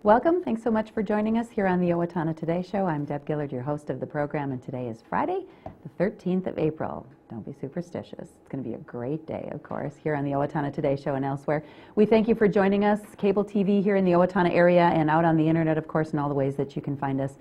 Welcome. Thanks so much for joining us here on the Owatonna Today Show. I'm Deb Gillard, your host of the program, and today is Friday, the 13th of April. Don't be superstitious. It's going to be a great day, of course, here on the Owatonna Today Show and elsewhere. We thank you for joining us, cable TV here in the Owatonna area and out on the internet, of course, in all the ways that you can find us.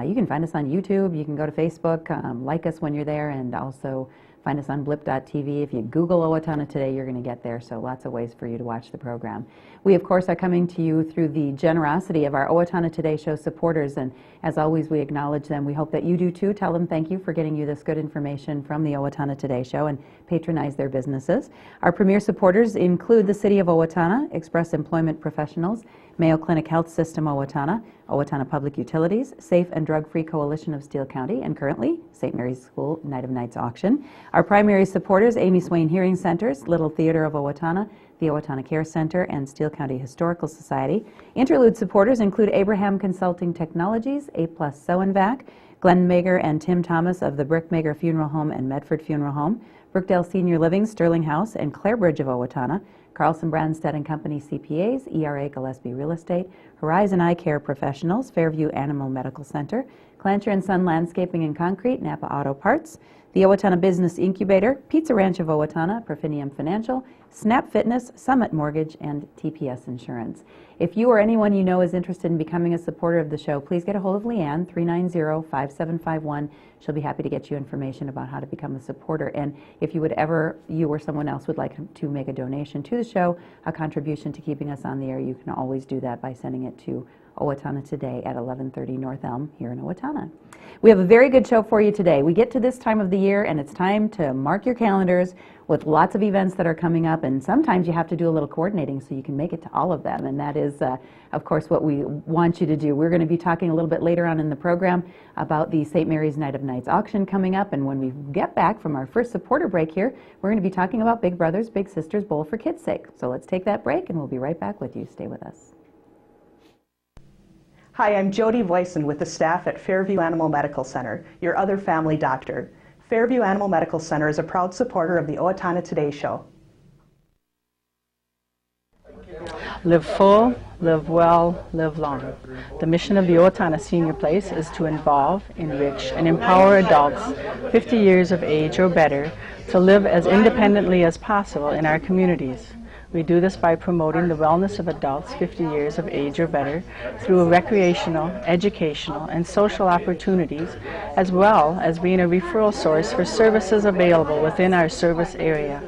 You can find us on YouTube. You can go to Facebook, like us when you're there, and also find us on blip.tv. If you Google Owatonna Today, you're going to get there, so lots of ways for you to watch the program. We, of course, are coming to you through the generosity of our Owatonna Today Show supporters, and as always, we acknowledge them. We hope that you do too. Tell them thank you for getting you this good information from the Owatonna Today Show and patronize their businesses. Our premier supporters include the City of Owatonna, Express Employment Professionals, Mayo Clinic Health System Owatonna, Owatonna Public Utilities, Safe and Drug-Free Coalition of Steele County, and currently St. Mary's School Night of Knights Auction. Our primary supporters, Amy Swain Hearing Centers, Little Theater of Owatonna, the Owatonna Care Center, and Steele County Historical Society. Interlude supporters include Abraham Consulting Technologies, A+ Sew and Vac, Glenn Mager and Tim Thomas of the Brick Mager Funeral Home and Medford Funeral Home, Brookdale Senior Living, Sterling House, and Clarebridge of Owatonna, Carlson Branstad and Company CPAs, ERA Gillespie Real Estate, Horizon Eye Care Professionals, Fairview Animal Medical Center, Clancher and Son Landscaping and Concrete, Napa Auto Parts, the Owatonna Business Incubator, Pizza Ranch of Owatonna, Perfinium Financial, Snap Fitness, Summit Mortgage, and TPS Insurance. If you or anyone you know is interested in becoming a supporter of the show, please get a hold of Leanne, 390-5751. She'll be happy to get you information about how to become a supporter. And if you or someone else would like to make a donation to the show, a contribution to keeping us on the air, you can always do that by sending it to Owatonna Today at 1130 North Elm here in Owatonna. We have a very good show for you today. We get to this time of the year and it's time to mark your calendars with lots of events that are coming up, and sometimes you have to do a little coordinating so you can make it to all of them, and that is of course what we want you to do. We're going to be talking a little bit later on in the program about the St. Mary's Night of Knights auction coming up, and when we get back from our first supporter break here, we're going to be talking about Big Brothers Big Sisters Bowl for Kids' Sake. So let's take that break and we'll be right back with you. Stay with us. Hi, I'm Jody Voisin with the staff at Fairview Animal Medical Center, your other family doctor. Fairview Animal Medical Center is a proud supporter of the Owatonna Today Show. Live full, live well, live long. The mission of the Owatonna Senior Place is to involve, enrich, and empower adults 50 years of age or better to live as independently as possible in our communities. We do this by promoting the wellness of adults 50 years of age or better through recreational, educational, and social opportunities, as well as being a referral source for services available within our service area.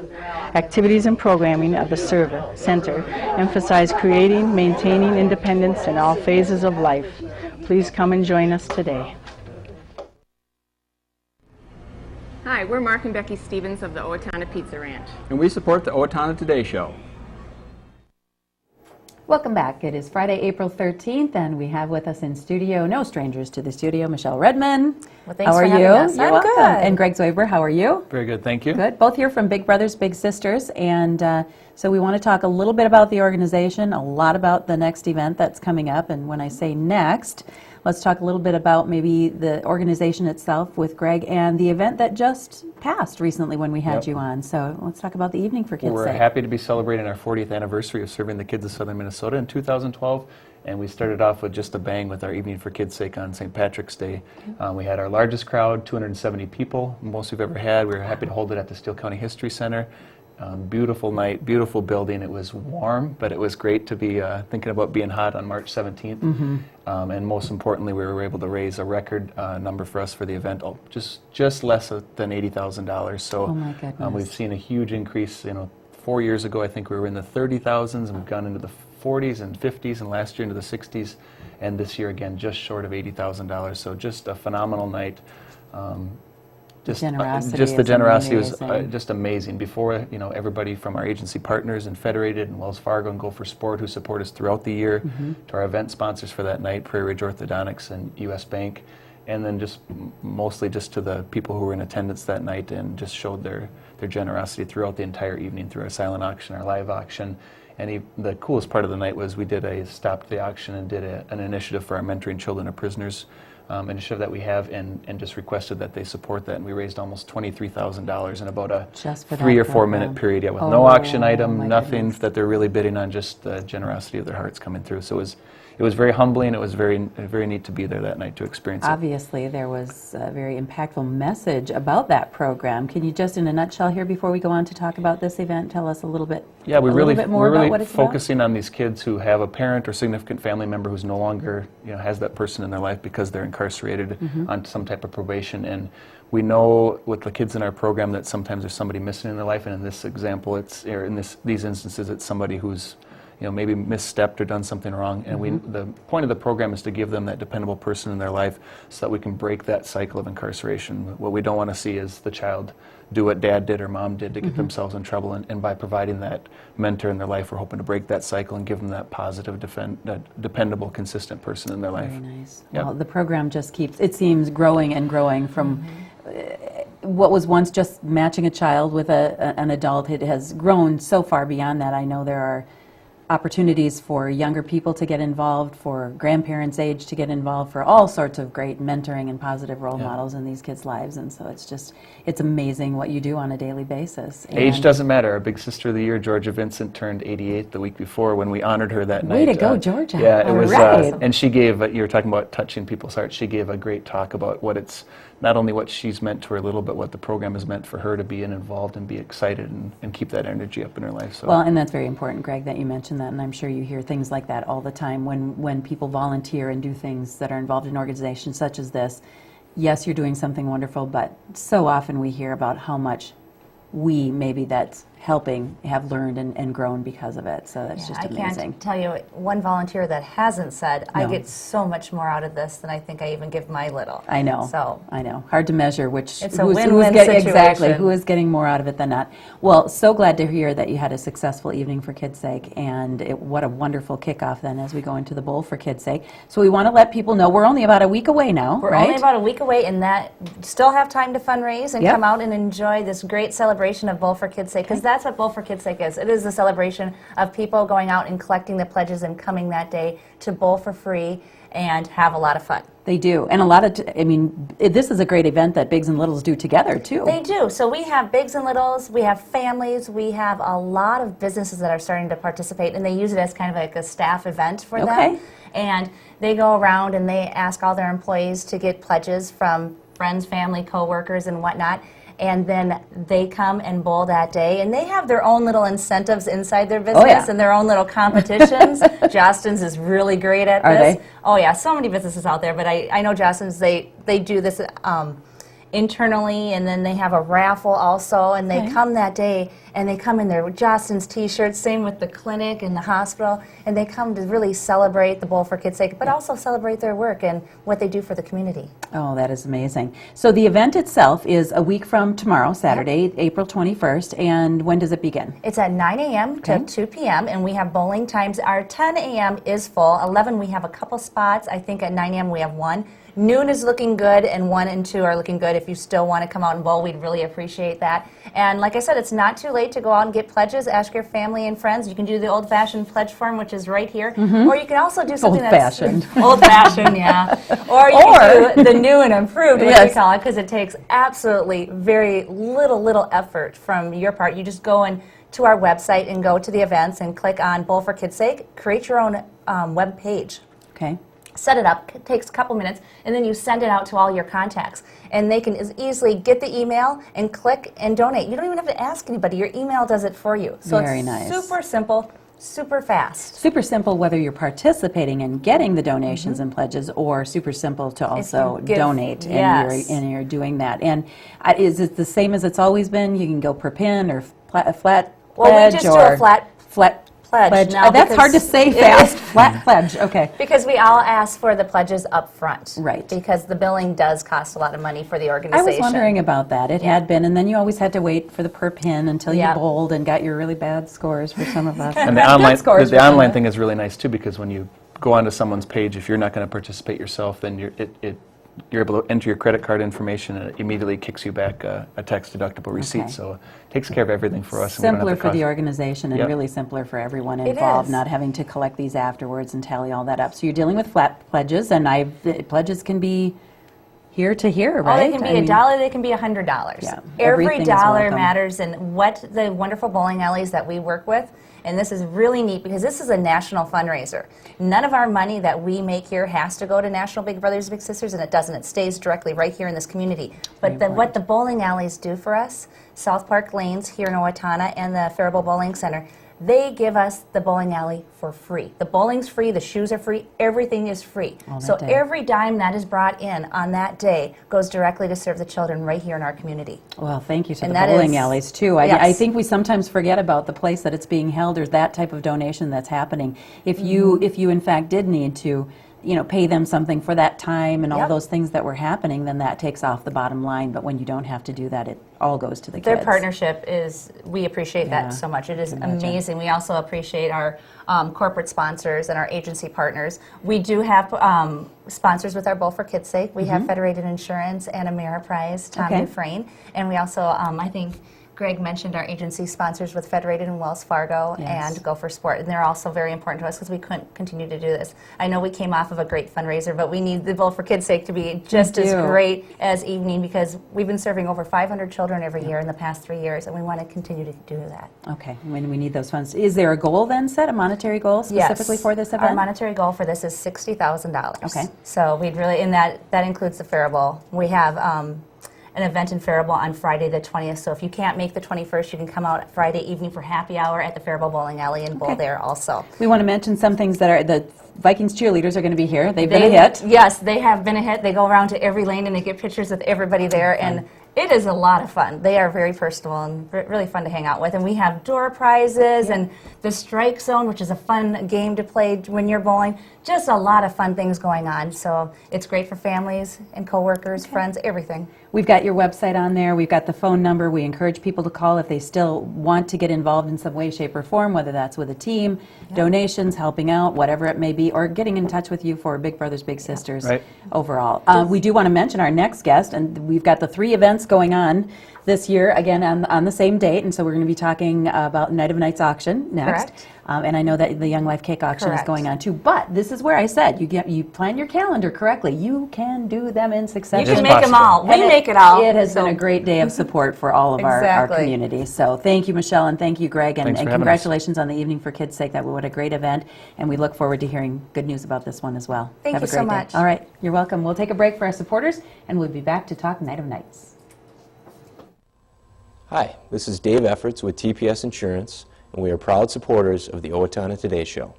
Activities and programming of the center emphasize creating, maintaining independence in all phases of life. Please come and join us today. Hi, we're Mark and Becky Stevens of the Owatonna Pizza Ranch. And we support the Owatonna Today Show. Welcome back. It is Friday, April 13th, and we have with us in studio, no strangers to the studio, Michelle Redman. Well, thanks for having us. You're I'm welcome. good. And Greg Zweber, how are you? Very good, thank you. Good. Both here from Big Brothers Big Sisters, and so we want to talk a little bit about the organization, a lot about the next event that's coming up, and when I say next, let's talk a little bit about maybe the organization itself with Greg and the event that just passed recently when we had you on. So let's talk about the Evening for Kids' We're Sake. happy to be celebrating our 40th anniversary of serving the kids of Southern Minnesota in 2012. And we started off with just a bang with our Evening for Kids' Sake on St. Patrick's Day. We had our largest crowd, 270 people, most we've ever had. We were happy to hold it at the Steele County History Center. Beautiful night, beautiful building. It was warm, but it was great to be thinking about being hot on March 17th. Mm-hmm. And most importantly, we were able to raise a record number for us for the event, just less than $80,000. So oh my goodness. We've seen a huge increase. 4 years ago, I think we were in the 30,000s, and we've gone into the 40s and 50s, and last year into the 60s, and this year again just short of $80,000. So just a phenomenal night. The generosity was just amazing. Before, everybody from our agency partners and Federated and Wells Fargo and Go for Sport, who support us throughout the year, to our event sponsors for that night, Prairie Ridge Orthodontics and U.S. Bank, and then just mostly just to the people who were in attendance that night and just showed their generosity throughout the entire evening through our silent auction, our live auction. And the coolest part of the night was we stopped the auction and did an initiative for our Mentoring Children of Prisoners initiative that we have, and just requested that they support that, and we raised almost $23,000 in about a 3 or 4 minute period, with no auction item, nothing that they're really bidding on, just the generosity of their hearts coming through. So it was very humbling. It was very neat to be there that night to experience it. Obviously, there was a very impactful message about that program. Can you just, in a nutshell here, before we go on to talk about this event, tell us a little bit, Yeah, we're really about focusing on these kids who have a parent or significant family member who's no longer, has that person in their life because they're incarcerated on some type of probation. And we know with the kids in our program that sometimes there's somebody missing in their life, and in this example, these instances, it's somebody who's maybe misstepped or done something wrong. And the point of the program is to give them that dependable person in their life so that we can break that cycle of incarceration. What we don't want to see is the child do what dad did or mom did to get themselves in trouble. And by providing that mentor in their life, we're hoping to break that cycle and give them that positive, dependable, consistent person in their life. Very nice. Yep. Well, the program just keeps, it seems, growing and growing from what was once just matching a child with an adult. It has grown so far beyond that. I know there are opportunities for younger people to get involved, for grandparents' age to get involved, for all sorts of great mentoring and positive role models in these kids' lives. And so it's amazing what you do on a daily basis. Age doesn't matter. Our big sister of the year, Georgia Vincent, turned 88 the week before when we honored her that night. Way to go, Georgia. Yeah, it was, right. And she gave, you were talking about touching people's hearts, she gave a great talk about not only what she's meant to her little, but what the program has meant for her to be involved and be excited and keep that energy up in her life. So. Well, and that's very important, Greg, that you mentioned that, and I'm sure you hear things like that all the time when people volunteer and do things that are involved in organizations such as this. Yes, you're doing something wonderful, but so often we hear about how much we, maybe that's helping, have learned and grown because of it. So that's just amazing. I can't tell you one volunteer that hasn't said, No. I get so much more out of this than I think I even give my little. I know. So I know. Hard to measure which it's a win-win situation. Exactly. Who is getting more out of it than not. Well, so glad to hear that you had a successful evening for Kids' Sake, and what a wonderful kickoff then as we go into the bowl for Kids' Sake. So we want to let people know we're only about a week away now, We're right? only about a week away, and that still have time to fundraise and Yep. come out and enjoy this great celebration of Bowl for Kids' Sake, because that's what Bowl for Kids' Sake is. It is the celebration of people going out and collecting the pledges and coming that day to bowl for free and have a lot of fun. They do. And a lot of, this is a great event that Bigs and Littles do together, too. They do. So we have Bigs and Littles, we have families, we have a lot of businesses that are starting to participate, and they use it as kind of like a staff event for Okay. them. And they go around and they ask all their employees to get pledges from friends, family, coworkers, and whatnot. And then they come and bowl that day, and they have their own little incentives inside their business yeah. and their own little competitions. Jostens is really great at Are this. they? Oh yeah, so many businesses out there, but I know Jostens, they do this internally, and then they have a raffle also, and they come that day, and they come in their Jostens t-shirts, same with the clinic and the hospital, and they come to really celebrate the Bowl for Kids' Sake, but also celebrate their work and what they do for the community. Oh, that is amazing. So the event itself is a week from tomorrow, Saturday, April 21st, and when does it begin? It's at 9 a.m. to 2 p.m., and we have bowling times. Our 10 a.m. is full. 11, we have a couple spots. I think at 9 a.m. we have one. Noon is looking good, and 1 and 2 are looking good. If you still want to come out and bowl, we'd really appreciate that. And like I said, it's not too late to go out and get pledges. Ask your family and friends. You can do the old-fashioned pledge form, which is right here. Or you can also do something Old-fashioned. that's... Old-fashioned, yeah. Or you can do the new and improved, what we call it, because it takes absolutely very little effort from your part. You just go in to our website and go to the events and click on Bowl for Kids' Sake. Create your own web page. Okay. Set it up, it takes a couple minutes, and then you send it out to all your contacts. And they can as easily get the email and click and donate. You don't even have to ask anybody. Your email does it for you. So Very it's nice. super simple, super fast. Super simple whether you're participating and getting the donations and pledges, or super simple to also give- donate, yes. and you're doing that. And is it the same as it's always been? You can go per pin or a flat Well, we pledge, just do or a flat pledge now That's hard to because say fast. Flat pledge. Okay. Because we all ask for the pledges up front. Right. Because the billing does cost a lot of money for the I organization. was wondering about that. It had been, and then you always had to wait for the per pin until you Yeah. bowled and got your really bad scores for some of us. And the Good online, scores the for some online of us. thing is really nice too, because when you go onto someone's page, if you're not going to participate yourself, then you're able to enter your credit card information, and it immediately kicks you back a tax-deductible receipt. Okay. So it takes care of everything for us. and we don't have Simpler to for the cost- organization, and Yep. really simpler for everyone It involved, is. not having to collect these afterwards and tally all that up. So you're dealing with flat pledges, and pledges can be here to here, Oh, right? they can be $1, they can be $100. Yeah, Every everything is dollar welcome. matters, and what the wonderful bowling alleys that we work with, and this is really neat because this is a national fundraiser. None of our money that we make here has to go to National Big Brothers Big Sisters, and it doesn't. It stays directly right here in this community. But what the bowling alleys do for us, South Park Lanes here in Owatonna and the Faribault Bowling Center, they give us the bowling alley for free. The bowling's free, the shoes are free, everything is free. So every dime that is brought in on that day goes directly to serve the children right here in our community. Well, thank you to And the that bowling is- alleys, too. I Yes. think we sometimes forget about the place that it's being held or that type of donation that's happening. If you in fact did need to, pay them something for that time and all Yep. those things that were happening, then that takes off the bottom line. But when you don't have to do that, it all goes to the Their kids. partnership we appreciate Yeah, that so much. It is I can imagine. amazing. We also appreciate our corporate sponsors and our agency partners. We do have sponsors with our Bowl for Kids' Sake. We have Federated Insurance and Ameriprise, Tom Okay. Dufresne. And we also, I think Greg mentioned our agency sponsors with Federated and Wells Fargo Yes. and Go for Sport. And they're also very important to us because we couldn't continue to do this. I know we came off of a great fundraiser, but we need the Bowl for Kids' Sake to be just as do. great as evening because we've been serving over 500 children every year in the past 3 years, and we want to continue to do that. Okay, when we need those funds. Is there a goal then set, a monetary goal specifically for this event? Our monetary goal for this is $60,000. Okay. So we'd really, and that includes the Faribault. We have an event in Faribault on Friday the 20th. So if you can't make the 21st, you can come out Friday evening for happy hour at the Faribault Bowling Alley and bowl there also. We want to mention some things that are, the Vikings cheerleaders are going to be here. They've been a hit. Yes, they have been a hit. They go around to every lane and they get pictures with everybody there. And it is a lot of fun. They are very personal and really fun to hang out with. And we have door prizes and the strike zone, which is a fun game to play when you're bowling. Just a lot of fun things going on. So it's great for families and coworkers, friends, everything. We've got your website on there. We've got the phone number. We encourage people to call if they still want to get involved in some way, shape, or form, whether that's with a team, donations, helping out, whatever it may be, or getting in touch with you for Big Brothers Big Sisters Right. overall. We do want to mention our next guest, and we've got the 3 events going on this year, again, on the same date, and so we're going to be talking about Night of Knights Auction next. Correct. And I know that the Young Life Cake Auction is Correct. going on too, but this is where I said, you plan your calendar correctly. You can do them in succession. You can It's make them all. possible. We make it all. It has So- been a great day of support for all of our Exactly. community. So thank you, Michelle, and thank you, Greg, and Thanks for having us. congratulations on the Evening for Kids' Sake. That was a great event, and we look forward to hearing good news about this one as well. Thank Have you a great so day. much. All right, you're welcome. We'll take a break for our supporters, and we'll be back to talk Night of Nights. Hi, this is Dave Efforts with TPS Insurance, and we are proud supporters of the Owatonna Today Show.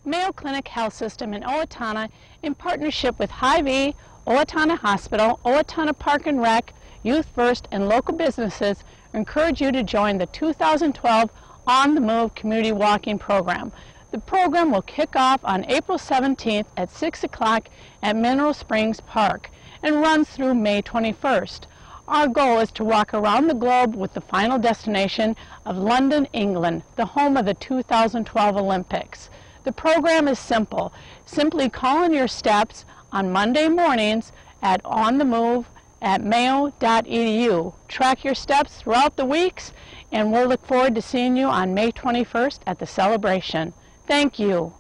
Mayo Clinic Health System in Owatonna, in partnership with Hy-Vee, Owatonna Hospital, Owatonna Park and Rec, Youth First, and local businesses encourage you to join the 2012 On the Move Community Walking Program. The program will kick off on April 17th at 6 o'clock at Mineral Springs Park and runs through May 21st. Our goal is to walk around the globe with the final destination of London, England, the home of the 2012 Olympics. The program is simple. Simply call in your steps on Monday mornings at onthemove@mayo.edu. Track your steps throughout the weeks, and we'll look forward to seeing you on May 21st at the celebration. Thank you.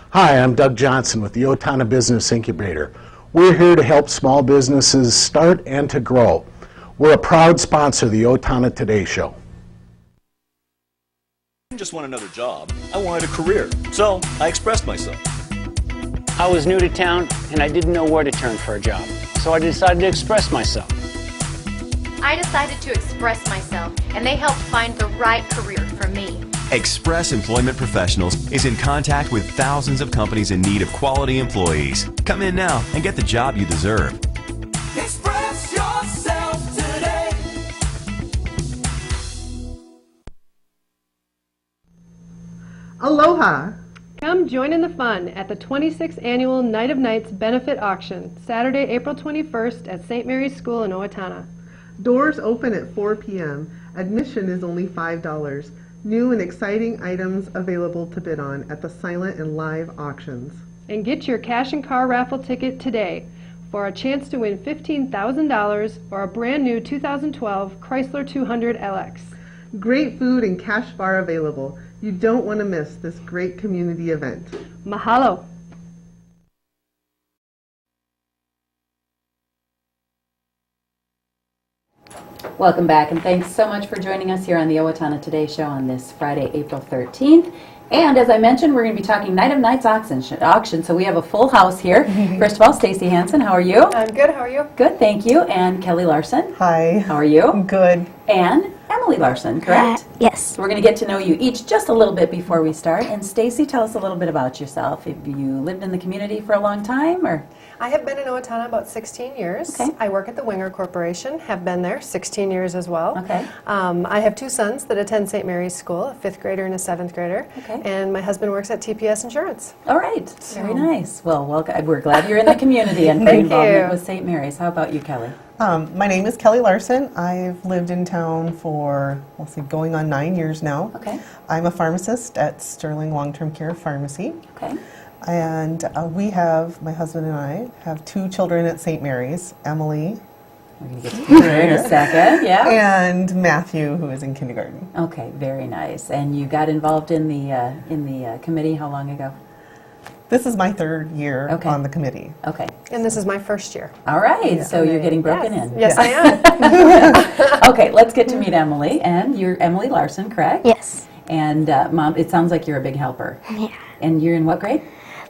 Hi, I'm Doug Johnson with the Owatonna Business Incubator. We're here to help small businesses start and to grow. We're a proud sponsor of the Owatonna Today Show. I didn't just want another job, I wanted a career. So I expressed myself. I was new to town and I didn't know where to turn for a job, so I decided to express myself. I decided to express myself, and they helped find the right career for me. Express Employment Professionals is in contact with thousands of companies in need of quality employees. Come in now and get the job you deserve. Express yourself today. Aloha! Come join in the fun at the 26th Annual Night of Nights Benefit Auction, Saturday, April 21st at St. Mary's School in Owatonna. Doors open at 4 p.m. Admission is only $5. New and exciting items available to bid on at the silent and live auctions. And get your cash and car raffle ticket today for a chance to win $15,000 or a brand new 2012 Chrysler 200 LX. Great food and cash bar available. You don't want to miss this great community event. Mahalo. Welcome back, and thanks so much for joining us here on the Owatonna Today Show on this Friday, April 13th. And as I mentioned, we're going to be talking Night of Nights auction, so we have a full house here. First of all, Stacy Hanson, how are you? I'm good. How are you? Good, thank you. And Kellie Larson. Hi. How are you? Good. And Emily Larson, correct? Yes. So we're going to get to know you each just a little bit before we start. And Stacy, tell us a little bit about yourself. Have you lived in the community for a long time, or? I have been in Owatonna about 16 years. Okay. I work at the Winger Corporation, have been there 16 years as well. Okay. I have two sons that attend St. Mary's School, a 5th grader and a 7th grader. Okay. And my husband works at TPS Insurance. All right. Very nice. Well, welcome. We're glad you're in the community and for Thank involvement you. with St. Mary's. How about you, Kellie? My name is Kellie Larson. I've lived in town for, going on 9 years now. Okay. I'm a pharmacist at Sterling Long-Term Care Pharmacy. Okay. And my husband and I, have 2 children at St. Mary's, Emily. We're going to get to her in a second, yeah. And Matthew, who is in kindergarten. Okay, very nice. And you got involved in the committee how long ago? This is my 3rd year on the committee. Okay. And this is my first year. All right, so you're getting broken in. Yes, I am. Okay, let's get to meet Emily. And you're Emily Larson, correct? Yes. And Mom, it sounds like you're a big helper. Yeah. And you're in what grade?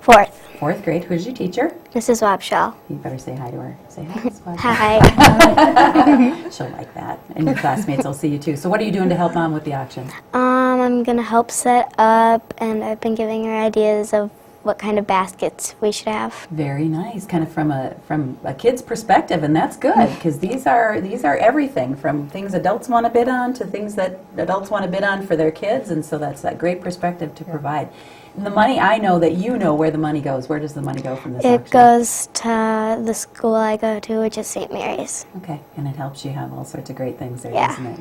4th. 4th grade. Who's your teacher? Mrs. Wabshall. You better say hi to her. Say hi, Mrs. Wabshall. Hi. She'll like that. And your classmates will see you too. So what are you doing to help Mom with the auction? I'm going to help set up, and I've been giving her ideas of what kind of baskets we should have. Very nice, kind of from a kid's perspective, and that's good because these are everything from things adults want to bid on to things that adults want to bid on for their kids, and so that's that great perspective to provide. And the money, I know that you know where the money goes. Where does the money go from this auction? It goes to the school I go to, which is St. Mary's. Okay, and it helps you have all sorts of great things there, Yeah. doesn't it?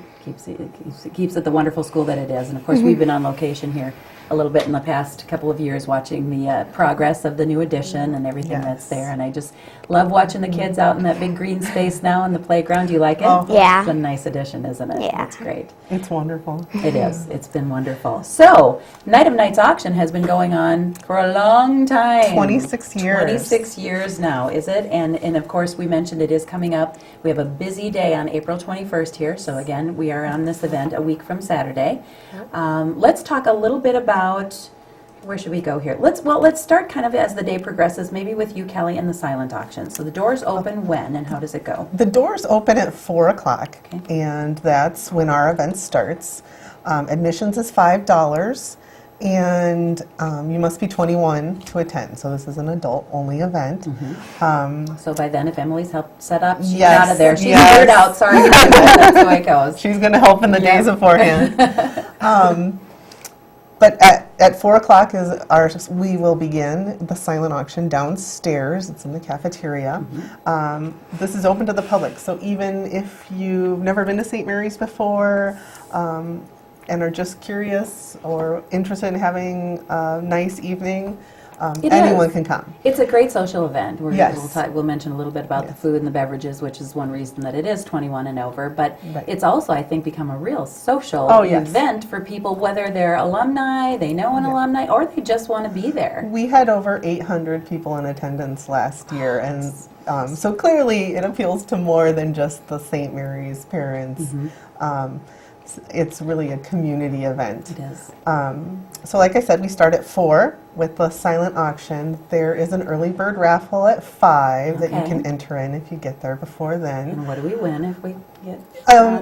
Keeps it the wonderful school that it is. And of course, we've been on location here a little bit in the past couple of years watching the progress of the new addition and everything that's there. And I just love watching the kids out in that big green space now in the playground. Do you like it? Oh. Yeah. It's a nice addition, isn't it? Yeah. It's great. It's wonderful. It is. It's been wonderful. So, Night of Nights auction has been going on for a long time. 26 years. 26 years now, is it? And of course, we mentioned it is coming up. We have a busy day on April 21st here. So again, we are on this event a week from Saturday. Let's talk a little bit about, where should we go here? Let's start kind of as the day progresses, maybe with you, Kellie, and the silent auction. So the doors open when and how does it go? The doors open at 4 o'clock, and that's when our event starts. Admissions is $5, and you must be 21 to attend. So this is an adult-only event. So by then, if Emily's helped set up, she's Yes, out of there. She's yes. cleared out. Sorry, that's the way it goes. She's going to help in the days beforehand. But at 4 o'clock we will begin the silent auction downstairs. It's in the cafeteria. This is open to the public, so even if you've never been to St. Mary's before and are just curious or interested in having a nice evening, anyone can come. It's a great social event. Yes. We'll mention a little bit about the food and the beverages, which is one reason that it is 21 and over. But it's also, I think, become a real social event for people, whether they're alumni, they know an alumni, or they just want to be there. We had over 800 people in attendance last year, and so clearly it appeals to more than just the St. Mary's parents. It's really a community event. It is. So like I said, we start at 4 with the silent auction. There is an early bird raffle at 5 that you can enter in if you get there before then. And what do we win if we get?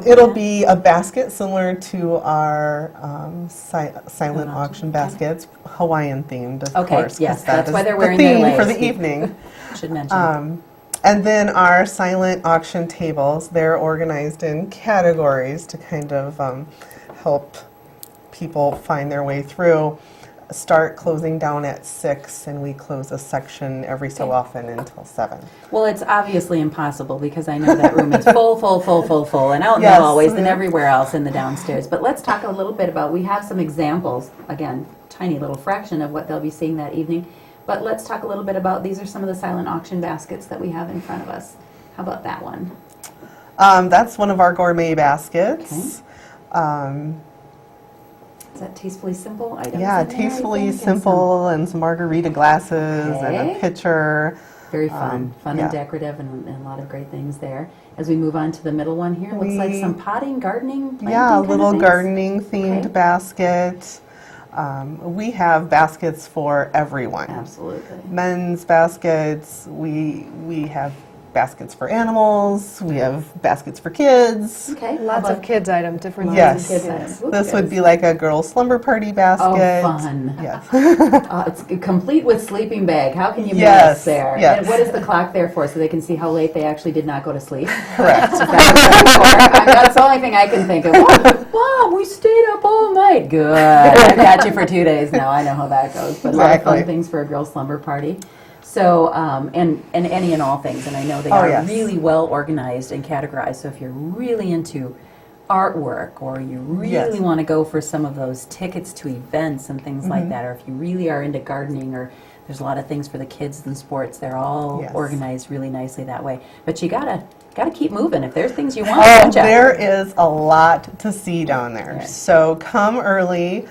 It'll be a basket similar to our silent auction baskets, Hawaiian themed, of course. Yes, that that's is why they're the wearing theme their for leis. the evening. Should mention. And then our silent auction tables, they're organized in categories to kind of help people find their way through. Start closing down at 6, and we close a section every so often until 7. Well, it's obviously impossible because I know that room is full, and out in the hallways and everywhere else in the downstairs. But let's talk a little bit about, we have some examples, again, tiny little fraction of what they'll be seeing that evening. But let's talk a little bit about, these are some of the silent auction baskets that we have in front of us. How about that one? That's one of our gourmet baskets. Is that Tastefully Simple items? Yeah, in there, I Tastefully think, and Simple and some margarita glasses and Okay. a pitcher. Very fun, fun yeah. and decorative, and a lot of great things there. As we move on to the middle one here, looks like some potting, gardening, planting Yeah, a kind of little things. gardening themed Okay. basket. We have baskets for everyone. Absolutely. Men's baskets. We have baskets for animals. We have baskets for kids. Okay. Lots of kids items, different Yes. kinds of kids items. This would be like a girls' slumber party basket. Oh, fun. Yes. It's complete with sleeping bag. How can you Yes, miss there? yes. And what is the clock there for, so they can see how late they actually did not go to sleep? Correct. Is that what that's for? That's the only thing I can think of. Oh, Mom, we stayed up all night. Good. I've got you for 2 days now. I know how that goes. But a lot of fun Exactly. things for a girls' slumber party. So, and any and all things, and I know they Oh, are yes. really well organized and categorized. So if you're really into artwork, or you really Yes. want to go for some of those tickets to events and things like Mhm. that, or if you really are into gardening, or there's a lot of things for the kids and sports, they're all Yes. organized really nicely that way. But you gotta keep moving if there's things you want. Oh, don't ya? there is a lot to see down there. Okay. So come early.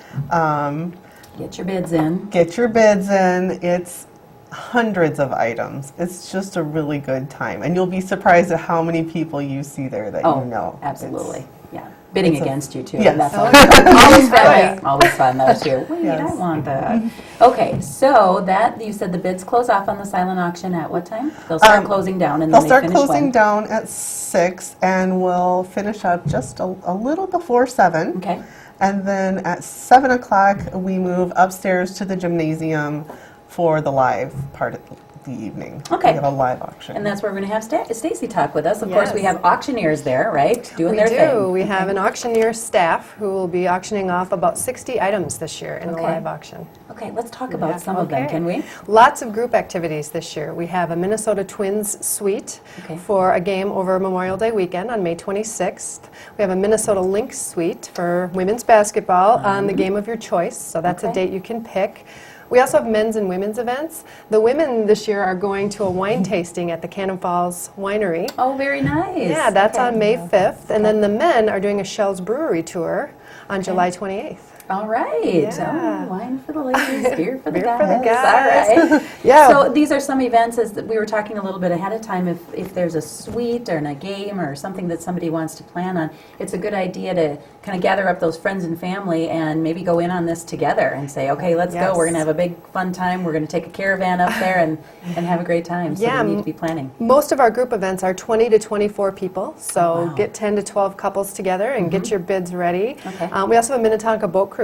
Get your bids in. Get your bids in. It's hundreds of items. It's just a really good time. And you'll be surprised at how many people you see there that Oh, you know. absolutely. Yeah. Bidding it's a- against you too. Yes. That's Oh, always fun. right. Always fun though too. Wait, Yes. I want that. Okay, so that you said the bids close off on the silent auction at what time? They'll start closing down and They'll then they start finish closing when? down at 6 and we'll finish up just a little before 7. Okay. And then at 7 o'clock, we move upstairs to the gymnasium for the live part of the evening. Okay. We have a live auction. And that's where we're going to have Stacy talk with us. Of course, we Yes. have auctioneers there, right? Doing We their do. thing. We have an auctioneer staff who will be auctioning off about 60 items this year in the Okay. live auction. Okay, let's talk about some of them, can we? Lots of group activities this year. We have a Minnesota Twins suite Okay. for a game over Memorial Day weekend on May 26th. We have a Minnesota Lynx suite for women's basketball on the game of your choice, so that's a Okay. date you can pick. We also have men's and women's events. The women this year are going to a wine tasting at the Cannon Falls Winery. Oh, very nice. Yeah, that's Okay. on May 5th. And then the men are doing a Shell's Brewery tour on July 28th. All right. Yeah. Oh, wine for the ladies, beer for the Beer guys. for the guys. All right. Yeah. So these are some events, as we were talking a little bit ahead of time, if there's a suite or a game or something that somebody wants to plan on, it's a good idea to kind of gather up those friends and family and maybe go in on this together and say, okay, let's go. Yes. We're going to have a big fun time. We're going to take a caravan up there and have a great time. So Yeah, we need to be planning. Most of our group events are 20 to 24 people, so Oh, wow. get 10 to 12 couples together and get your bids ready. Okay. We also have a Minnetonka boat cruise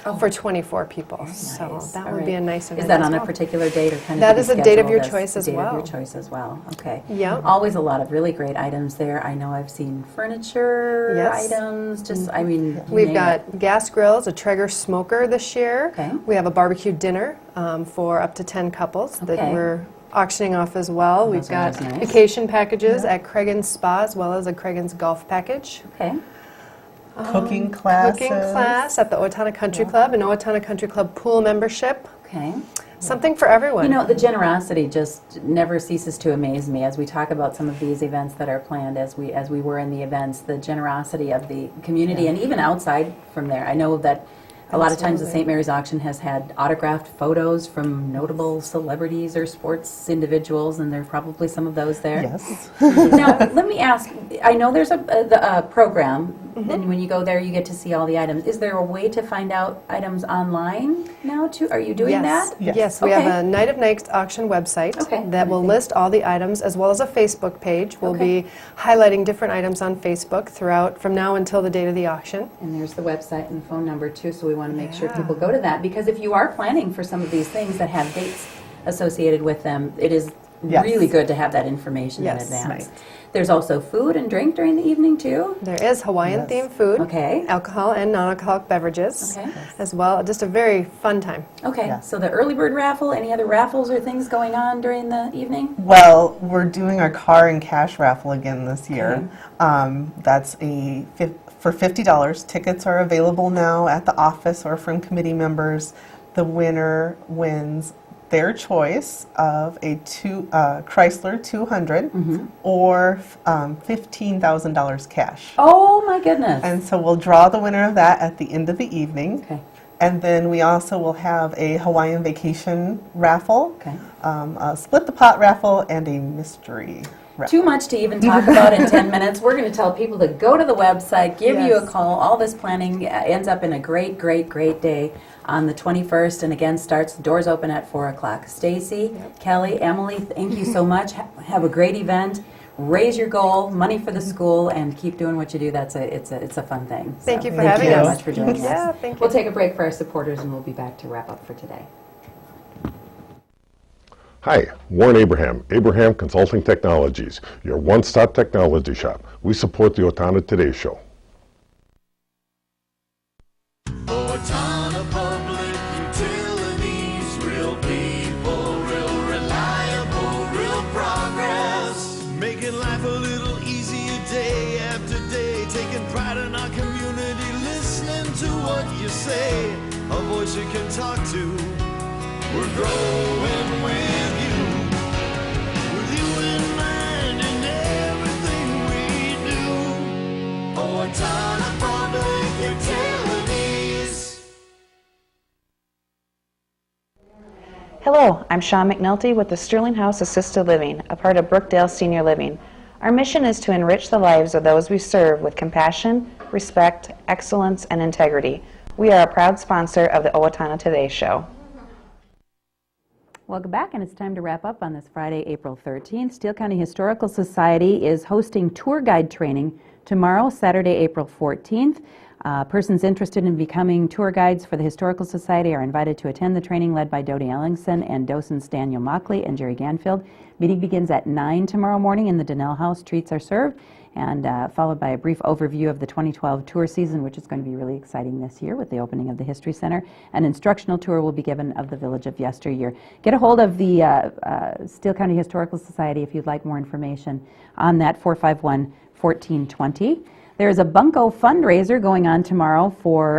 Oh. for 24 people, so Nice. that All would be right. a nice event. Is that as on a well. particular date or kind of That to be is a date of scheduled your as choice as date of well. your choice as well. Okay. Yep. Always a lot of really great items there. I know I've seen furniture Yes. items. Just I mean, you We've name got it. gas grills, a Traeger smoker this year. Okay. We have a barbecue dinner for up to 10 couples that Okay. we're auctioning off as well. Oh, We've those are got always nice. vacation packages at Craigan's Spa as well as a Craigan's Golf package. Okay. Cooking classes. Cooking class at the Owatonna Country Club, an Owatonna Country Club pool membership. Okay. Something for everyone. You know, the generosity just never ceases to amaze me as we talk about some of these events that are planned as we were in the events, the generosity of the community and even outside from there. I know that a lot of times the St. Mary's auction has had autographed photos from notable celebrities or sports individuals, and there are probably some of those there. Yes. Now, let me ask, I know there's a program, and when you go there, you get to see all the items. Is there a way to find out items online now, too? Are you doing Yes. that? Yes, we Okay. have a Night of Nights auction website Okay. that will list all the items as well as a Facebook page. We'll be highlighting different items on Facebook throughout from now until the date of the auction. And there's the website and phone number, too, so we want to make sure people go to that, because if you are planning for some of these things that have dates associated with them, it is Yes. really good to have that information in Yes. advance. Right. There's also food and drink during the evening, too? There is Hawaiian-themed food, Okay. alcohol and non-alcoholic beverages Okay. as well. Just a very fun time. Okay, Yeah. so the early bird raffle, any other raffles or things going on during the evening? Well, we're doing our car and cash raffle again this year. That's for $50. Tickets are available now at the office or from committee members. The winner wins their choice of a Chrysler 200 or $15,000 cash. Oh my goodness. And so we'll draw the winner of that at the end of the evening. Okay. And then we also will have a Hawaiian vacation raffle, a split the pot raffle, and a mystery raffle. Too much to even talk about in 10 minutes. We're going to tell people to go to the website, give you a call. All this planning ends up in a great, great, great day on the 21st, and again starts, doors open at 4 o'clock. Stacy, Kellie, Emily, thank you so much. Have a great event. Raise your goal, money for the school, and keep doing what you do. It's a fun thing. Thank you for Thank having you us. so much for joining Yeah, us. thank you. We'll take a break for our supporters, and we'll be back to wrap up for today. Hi, Warren Abraham, Abraham Consulting Technologies, your one-stop technology shop. We support the Owatonna Today Show. Owatonna Public Utilities, real people, real reliable, real progress. Making life a little easier day after day, taking pride in our community, listening to what you say, a voice you can talk to. We're growing with you in mind in everything we do. Owatonna Public Utilities. Hello, I'm Sean McNulty with the Sterling House Assisted Living, a part of Brookdale Senior Living. Our mission is to enrich the lives of those we serve with compassion, respect, excellence, and integrity. We are a proud sponsor of the Owatonna Today Show. Welcome back, and it's time to wrap up on this Friday, April 13th. Steele County Historical Society is hosting tour guide training tomorrow, Saturday, April 14th. Persons interested in becoming tour guides for the Historical Society are invited to attend the training led by Dodie Ellingson and docents Daniel Mockley and Jerry Ganfield. Meeting begins at 9 tomorrow morning in the Donnell House. Treats are served, and followed by a brief overview of the 2012 tour season, which is going to be really exciting this year with the opening of the History Center. An instructional tour will be given of the Village of Yesteryear. Get a hold of the Steele County Historical Society if you'd like more information on that, 451-1420. There's a bunco fundraiser going on tomorrow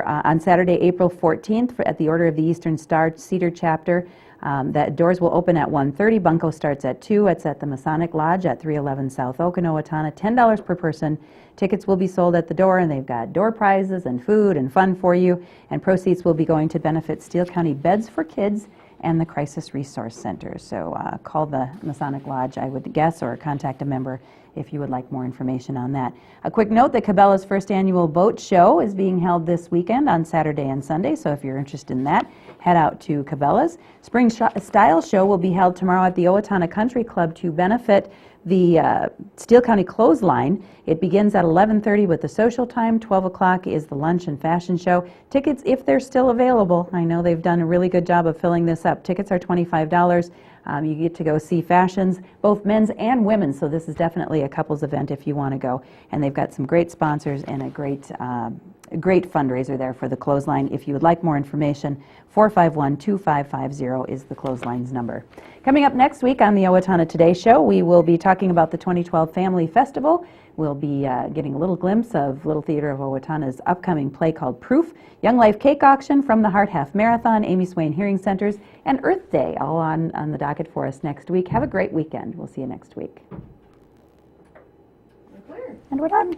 on Saturday, April 14th at the Order of the Eastern Star Cedar Chapter. That doors will open at 1:30. Bunko starts at 2. It's at the Masonic Lodge at 311 South Oak in Owatonna. $10 per person. Tickets will be sold at the door, and they've got door prizes and food and fun for you. And proceeds will be going to benefit Steele County Beds for Kids and the Crisis Resource Center. So call the Masonic Lodge, I would guess, or contact a member if you would like more information on that. A quick note, the Cabela's first annual boat show is being held this weekend on Saturday and Sunday, so if you're interested in that, head out to Cabela's. Spring Style Show will be held tomorrow at the Owatonna Country Club to benefit the Steele County Clothesline. It begins at 11:30 with the social time. 12 o'clock is the lunch and fashion show. Tickets, if they're still available, I know they've done a really good job of filling this up. Tickets are $25. You get to go see fashions, both men's and women's, so this is definitely a couples event if you want to go. And they've got some great sponsors and a great fundraiser there for the Clothesline. If you would like more information, 451-2550 is the Clothesline's number. Coming up next week on the Owatonna Today Show, we will be talking about the 2012 Family Festival. We'll be getting a little glimpse of Little Theater of Owatonna's upcoming play called Proof, Young Life Cake Auction from the Heart Half Marathon, Amy Swain Hearing Centers, and Earth Day all on the docket for us next week. Have a great weekend. We'll see you next week. And we're done.